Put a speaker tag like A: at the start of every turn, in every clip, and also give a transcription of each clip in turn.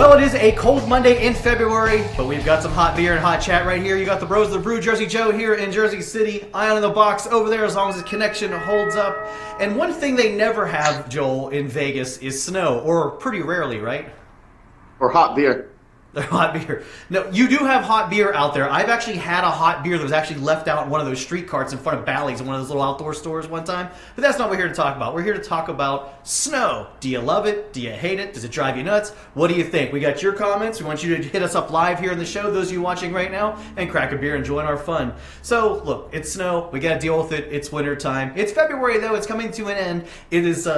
A: Well, it is a cold Monday in February, but we've got some hot beer and hot chat right here. You got the bros of the Brew, Jersey Joe here in Jersey City. Ion in the box over there as long as the connection holds up. And one thing they never have, Joel, in Vegas is snow, or pretty rarely, right?
B: Or hot beer.
A: Hot beer. No, you do have hot beer out there. I've actually had a hot beer that was actually left out in one of those street carts in front of Bally's in one of those little outdoor stores one time. But that's not what we're here to talk about. We're here to talk about snow. Do you love it? Do you hate it? Does it drive you nuts? What do you think? We got your comments. We want you to hit us up live here in the show, those of you watching right now, and crack a beer and join our fun. So, look, it's snow. We got to deal with it. It's winter time. It's February, though. It's coming to an end. It is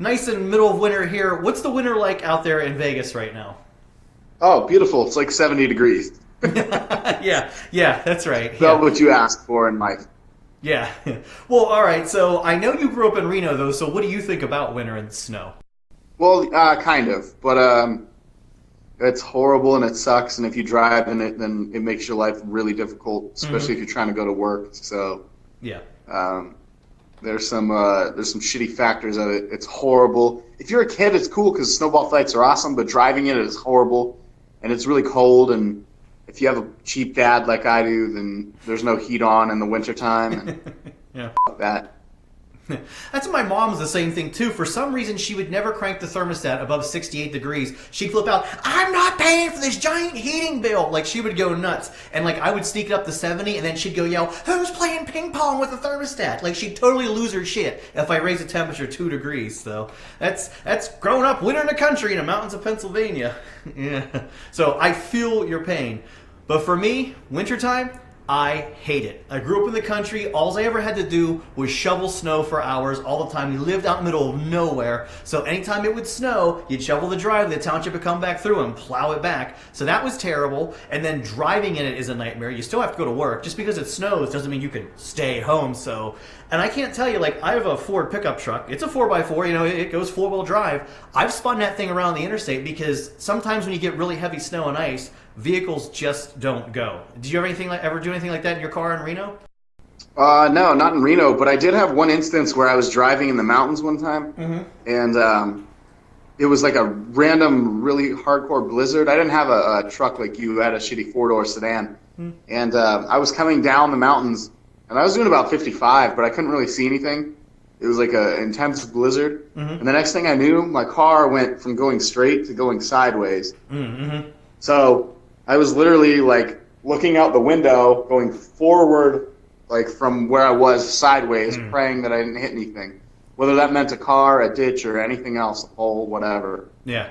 A: nice in the middle of winter here. What's the winter like out there in Vegas right now?
B: Oh, beautiful. It's like 70 degrees.
A: yeah, that's right.
B: That's what you asked for in life.
A: Yeah. Well, all right. So I know you grew up in Reno, though. So what do you think about winter and snow?
B: Well, kind of. But it's horrible and it sucks. And if you drive in it, then it makes your life really difficult, especially if you're trying to go to work. So
A: yeah.
B: There's some shitty factors of it. It's horrible. If you're a kid, it's cool because snowball fights are awesome. But driving it is horrible. And it's really cold, and if you have a cheap dad like I do, then there's no heat on in the wintertime. And
A: yeah.
B: Fuck that.
A: That's what my mom was the same thing, too. For some reason, she would never crank the thermostat above 68 degrees. She'd flip out, I'm not paying for this giant heating bill. Like, she would go nuts. And, like, I would sneak it up to 70, and then she'd go yell, who's playing ping pong with the thermostat? Like, she'd totally lose her shit if I raise the temperature 2 degrees. So, that's growing up winter in the country in the mountains of Pennsylvania. Yeah. So, I feel your pain. But for me, wintertime, I hate it. I grew up in the country. All I ever had to do was shovel snow for hours all the time. We lived out in the middle of nowhere. So anytime it would snow, you'd shovel the driveway, the township would come back through and plow it back. So that was terrible. And then driving in it is a nightmare. You still have to go to work. Just because it snows doesn't mean you can stay home. So, and I can't tell you, like, I have a Ford pickup truck. It's a 4x4, you know, it goes 4-wheel drive. I've spun that thing around the interstate because sometimes when you get really heavy snow and ice, vehicles just don't go. Did you ever do anything like that in your car in Reno?
B: No, not in Reno, but I did have one instance where I was driving in the mountains one time, and it was like a random, really hardcore blizzard. I didn't have a truck like you. I had a shitty 4-door sedan, and I was coming down the mountains, and I was doing about 55, but I couldn't really see anything. It was like an intense blizzard, and the next thing I knew, my car went from going straight to going sideways. So I was literally like looking out the window, going forward, like from where I was sideways, praying that I didn't hit anything. Whether that meant a car, a ditch, or anything else, a pole, whatever.
A: Yeah.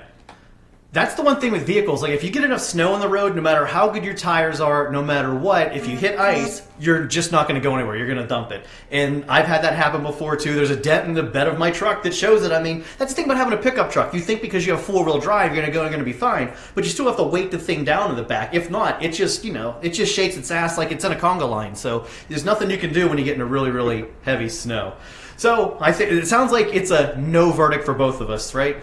A: That's the one thing with vehicles. Like, if you get enough snow on the road, no matter how good your tires are, no matter what, if you hit ice, you're just not going to go anywhere. You're going to dump it. And I've had that happen before, too. There's a dent in the bed of my truck that shows it. I mean, that's the thing about having a pickup truck. You think because you have 4-wheel drive, you're going to be fine. But you still have to weight the thing down in the back. If not, it just, you know, it just shakes its ass like it's in a conga line. So there's nothing you can do when you get into really, really heavy snow. So I think it sounds like it's a no verdict for both of us, right?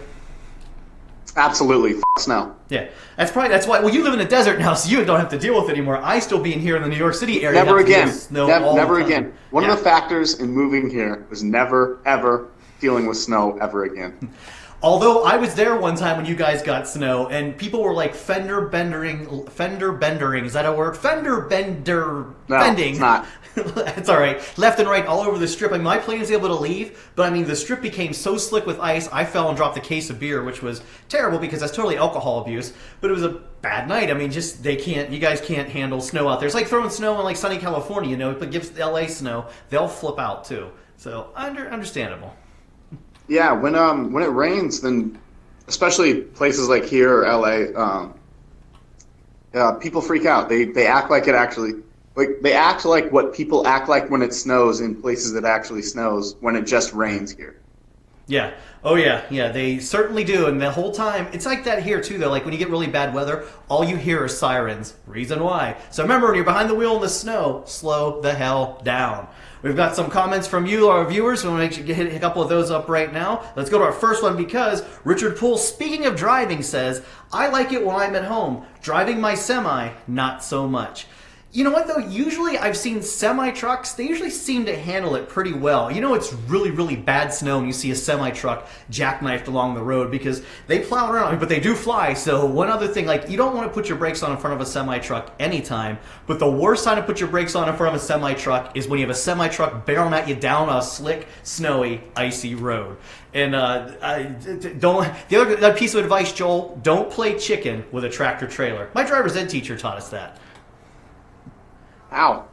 B: Absolutely. Snow.
A: Yeah. That's why. Well, you live in the desert now, so you don't have to deal with it anymore. I still being here in the New York City area.
B: Never again.
A: Never
B: again. One of the factors in moving here was never, ever dealing with snow ever again.
A: Although I was there one time when you guys got snow, and people were like fender bendering, is that a word? Bending.
B: No, it's not.
A: It's all right. Left and right all over the strip. I mean, my plane was able to leave, but I mean, the strip became so slick with ice, I fell and dropped a case of beer, which was terrible because that's totally alcohol abuse, but it was a bad night. I mean, you guys can't handle snow out there. It's like throwing snow in like sunny California, you know, but gives LA snow, they'll flip out too. So, understandable.
B: Yeah, when it rains, then especially places like here or LA, people freak out. They act like it actually, like they act like what people act like when it snows in places that actually snows when it just rains here.
A: Yeah. Oh yeah. Yeah, they certainly do. And the whole time, it's like that here too though. Like when you get really bad weather, all you hear are sirens. Reason why. So remember, when you're behind the wheel in the snow, slow the hell down. We've got some comments from you, our viewers, so we'll hit a couple of those up right now. Let's go to our first one because Richard Poole, speaking of driving, says, I like it when I'm at home. Driving my semi, not so much. You know what, though? Usually I've seen semi-trucks, they usually seem to handle it pretty well. You know it's really, really bad snow when you see a semi-truck jackknifed along the road because they plow around, but they do fly. So one other thing, like, you don't want to put your brakes on in front of a semi-truck anytime, but the worst time to put your brakes on in front of a semi-truck is when you have a semi-truck barreling at you down a slick, snowy, icy road. And the other piece of advice, Joel, don't play chicken with a tractor trailer. My driver's ed teacher taught us that.
B: Ow.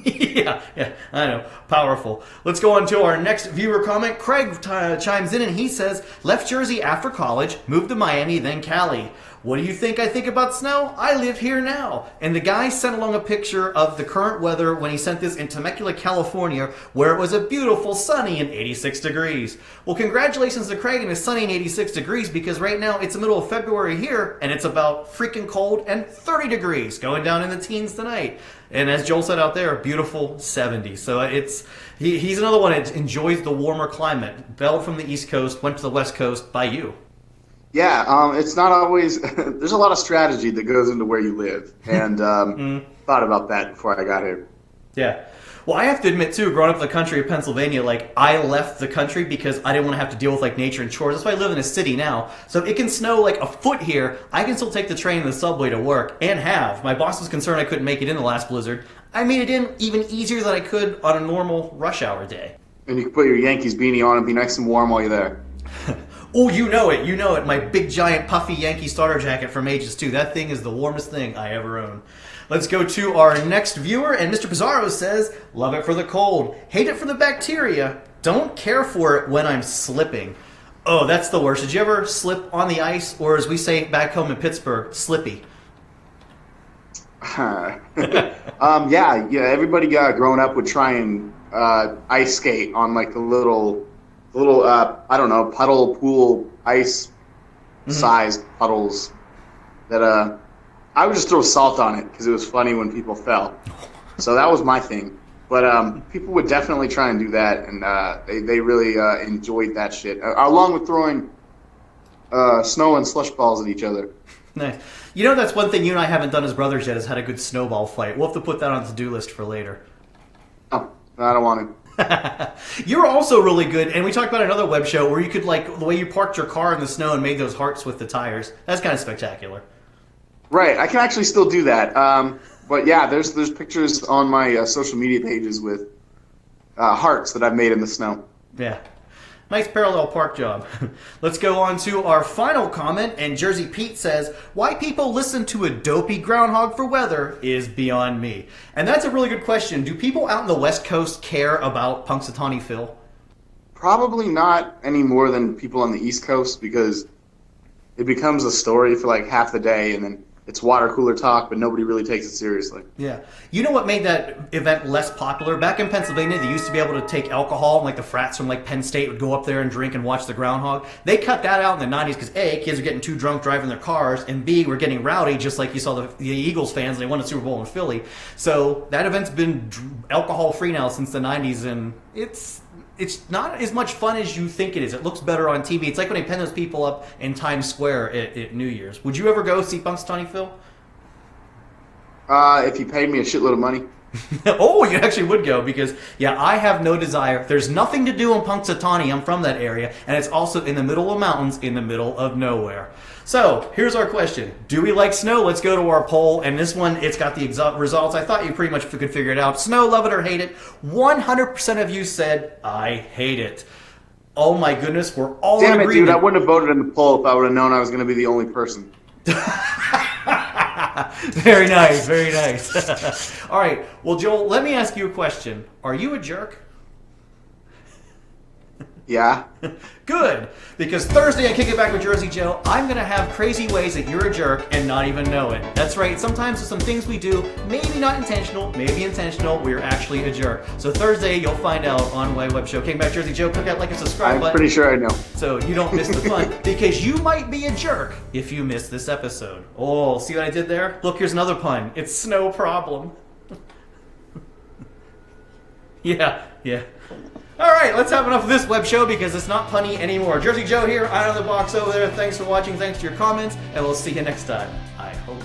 A: yeah, I know. Powerful. Let's go on to our next viewer comment. Craig chimes in and he says, left Jersey after college, moved to Miami, then Cali. What do you think I think about snow? I live here now. And the guy sent along a picture of the current weather when he sent this in Temecula, California, where it was a beautiful sunny and 86 degrees. Well, congratulations to Craig and his sunny and 86 degrees because right now it's the middle of February here and it's about freaking cold and 30 degrees, going down in the teens tonight. And as Joel said out there, a beautiful 70. So he's another one that enjoys the warmer climate. Bailed from the East Coast, went to the West Coast by you.
B: Yeah, it's not always. There's a lot of strategy that goes into where you live, and thought about that before I got here.
A: Yeah. Well, I have to admit, too, growing up in the country of Pennsylvania, like, I left the country because I didn't want to have to deal with, like, nature and chores. That's why I live in a city now. So if it can snow, like, a foot here, I can still take the train and the subway to work, and have. My boss was concerned I couldn't make it in the last blizzard. I made it in even easier than I could on a normal rush hour day.
B: And you can put your Yankees beanie on and be nice and warm while you're there.
A: Oh, you know it. My big, giant, puffy Yankee starter jacket from Ages 2. That thing is the warmest thing I ever own. Let's go to our next viewer, and Mr. Pizarro says, love it for the cold, hate it for the bacteria, don't care for it when I'm slipping. Oh, that's the worst. Did you ever slip on the ice, or as we say back home in Pittsburgh, slippy?
B: Yeah, everybody growing up would try and ice skate on like the little I don't know, puddle pool ice sized puddles that I would just throw salt on it because it was funny when people fell. So that was my thing. But people would definitely try and do that, and they really enjoyed that shit, along with throwing snow and slush balls at each other.
A: Nice. You know, that's one thing you and I haven't done as brothers yet, is had a good snowball fight. We'll have to put that on the to-do list for later.
B: Oh, I don't want to.
A: You're also really good, and we talked about another web show where you could, like, the way you parked your car in the snow and made those hearts with the tires. That's kind of spectacular.
B: Right, I can actually still do that. But yeah, there's pictures on my social media pages with hearts that I've made in the snow.
A: Yeah. Nice parallel park job. Let's go on to our final comment, and Jersey Pete says, why people listen to a dopey groundhog for weather is beyond me. And that's a really good question. Do people out in the West Coast care about Punxsutawney Phil?
B: Probably not any more than people on the East Coast, because it becomes a story for like half the day, and then it's water cooler talk, but nobody really takes it seriously.
A: Yeah. You know what made that event less popular? Back in Pennsylvania, they used to be able to take alcohol, and like the frats from like Penn State would go up there and drink and watch the groundhog. They cut that out in the 90s because A, kids are getting too drunk driving their cars, and B, we're getting rowdy just like you saw the Eagles fans. They won a Super Bowl in Philly. So that event's been alcohol-free now since the 90s, and it's not as much fun as you think it is. It looks better on TV. It's like when they pen those people up in Times Square at New Year's. Would you ever go see Punxsutawney Phil?
B: If you paid me a shitload of money.
A: Oh, you actually would go because, yeah, I have no desire. There's nothing to do in Punxsutawney. I'm from that area, and it's also in the middle of mountains in the middle of nowhere. So, here's our question. Do we like snow? Let's go to our poll, and this one, it's got the exact results. I thought you pretty much could figure it out. Snow, love it or hate it. 100% of you said, I hate it. Oh my goodness, we're all in agreement.
B: Damn it, dude, I wouldn't have voted in the poll if I would have known I was going to be the only person.
A: Very nice, very nice. All right, well, Joel, let me ask you a question. Are you a jerk?
B: Yeah.
A: Good, because Thursday on Kick It Back with Jersey Joe, I'm going to have crazy ways that you're a jerk and not even know it. That's right, sometimes there's some things we do, maybe not intentional, maybe intentional, we're actually a jerk. So Thursday, you'll find out on my web show, Kick It Back Jersey Joe. Click that like and subscribe button.
B: I'm pretty sure I know.
A: So you don't miss the fun, because you might be a jerk if you miss this episode. Oh, see what I did there? Look, here's another pun. It's snow problem. Yeah. All right, let's have enough of this web show because it's not punny anymore. Jersey Joe here, eye on the box over there. Thanks for watching. Thanks for your comments, and we'll see you next time. I hope.